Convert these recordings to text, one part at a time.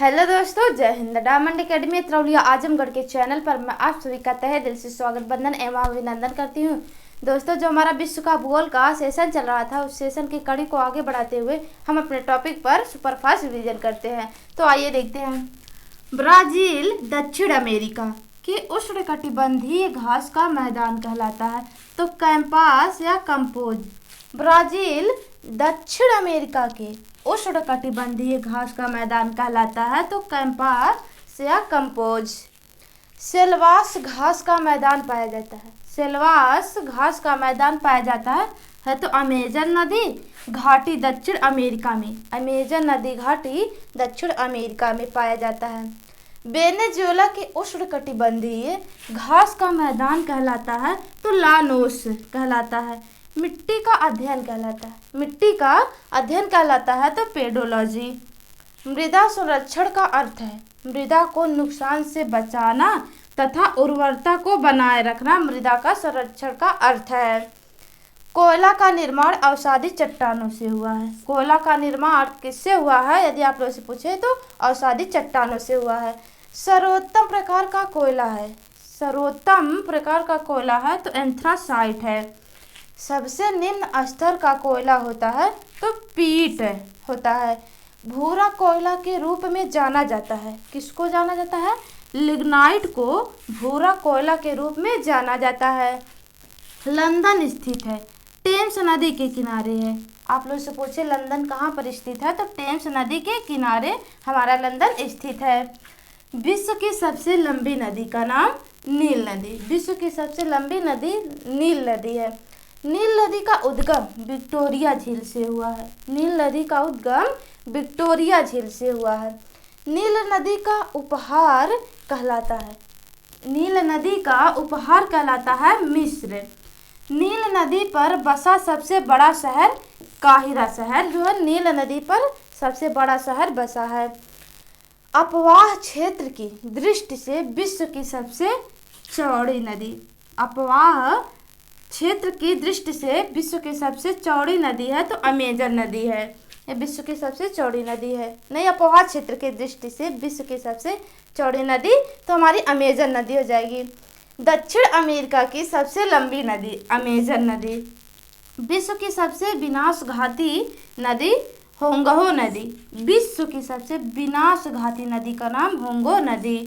Hello दोस्तों, जय Hind. Diamond academy Taraulia Azamgarh के चैनल पर मैं आप सभी का तहे दिल से स्वागत, वंदन एवं अभिनंदन करती हूँ। दोस्तों, जो हमारा विश्व का भूगोल का सेशन चल रहा था, उस सेशन की कड़ी को आगे बढ़ाते हुए हम अपने टॉपिक पर सुपरफास्ट रिवीजन करते हैं। तो आइए देखते हैं। ब्राजील दक्षिण अमेरिका के उष्णकटिबंधीय घास का मैदान कहलाता है। तो कैंपास या कंपोज। ब्राजील दक्षिण अमेरिका के उष्णकटिबंधीय घास का मैदान कहलाता है। तो कैंपास या कंपोज। सेल्वास घास का मैदान पाया जाता है। सेल्वास घास का मैदान पाया जाता है तो अमेजन नदी घाटी दक्षिण अमेरिका में। अमेजन नदी घाटी दक्षिण अमेरिका में पाया जाता है। वेनेजुएला के उष्णकटिबंधीय घास का मैदान कहलाता है तो लानोस कहलाता है। मिट्टी का अध्ययन कहलाता है। मिट्टी का अध्ययन कहलाता है तो पेडोलॉजी। मृदा संरक्षण का अर्थ है मृदा को नुकसान से बचाना तथा उर्वरता को बनाए रखना मृदा का संरक्षण का अर्थ है। कोयला का निर्माण अवसादी चट्टानों से हुआ है। कोयला का निर्माण किससे हुआ है, यदि आप लोग से पूछे तो अवसादी चट्टानों से हुआ है। सर्वोत्तम प्रकार का कोयला है। सर्वोत्तम प्रकार का कोयला है तो एंथ्रासाइट है। सबसे निम्न स्तर का कोयला होता है तो पीट होता है। भूरा कोयला के रूप में जाना जाता है। किसको जाना जाता है? लिग्नाइट को भूरा कोयला के रूप में जाना जाता है। लंदन स्थित है, टेम्स नदी के किनारे है। आप लोग से पूछे लंदन कहाँ पर स्थित है, तो टेम्स नदी के किनारे हमारा लंदन स्थित है। विश्व की सबसे लंबी नदी का नाम नील नदी। विश्व की सबसे लंबी नदी नील नदी है। नील नदी का उद्गम विक्टोरिया झील से हुआ है। नील नदी का उद्गम विक्टोरिया झील से हुआ है। नील नदी का उपहार कहलाता है। नील नदी का उपहार कहलाता है मिस्र। नील नदी पर बसा सबसे बड़ा शहर काहिरा शहर जो है नील नदी पर सबसे बड़ा शहर बसा है। अपवाह क्षेत्र की दृष्टि से विश्व की सबसे चौड़ी नदी। अपवाह क्षेत्र की दृष्टि से विश्व की सबसे चौड़ी नदी है तो अमेजन नदी है। ये विश्व की सबसे चौड़ी नदी है। नहीं, अपवाह क्षेत्र की दृष्टि से विश्व की सबसे चौड़ी नदी तो हमारी अमेजन नदी हो जाएगी। दक्षिण अमेरिका की सबसे लंबी नदी अमेजन नदी। विश्व की सबसे विनाशघाती नदी होंगहो नदी। विश्व की सबसे विनाशघाती नदी का नाम होंगो नदी।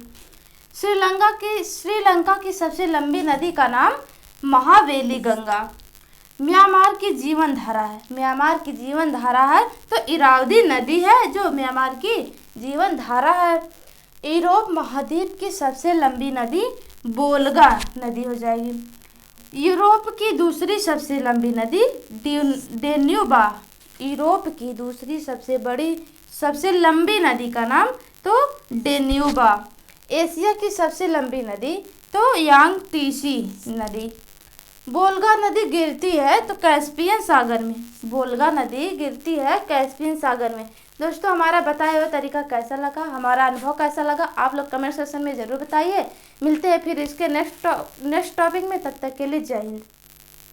श्रीलंका की सबसे लंबी नदी का नाम महावेली गंगा। म्यांमार की जीवन धारा है। म्यांमार की जीवन धारा है तो इरावदी नदी है जो म्यांमार की जीवन धारा है। यूरोप महाद्वीप की सबसे लंबी नदी वोल्गा नदी हो जाएगी। यूरोप की दूसरी सबसे लंबी नदी डेन्यूबा। यूरोप की दूसरी सबसे लंबी नदी का नाम तो डेन्यूबा। एशिया की सबसे लंबी नदी तो यांगतीसी नदी। वोल्गा नदी गिरती है तो कैस्पियन सागर में। वोल्गा नदी गिरती है कैस्पियन सागर में। दोस्तों, हमारा बताया हुआ तरीका कैसा लगा, हमारा अनुभव कैसा लगा, आप लोग कमेंट सेक्शन में ज़रूर बताइए। मिलते हैं फिर इसके नेक्स्ट टॉपिक में। तब तक के लिए जय हिंद।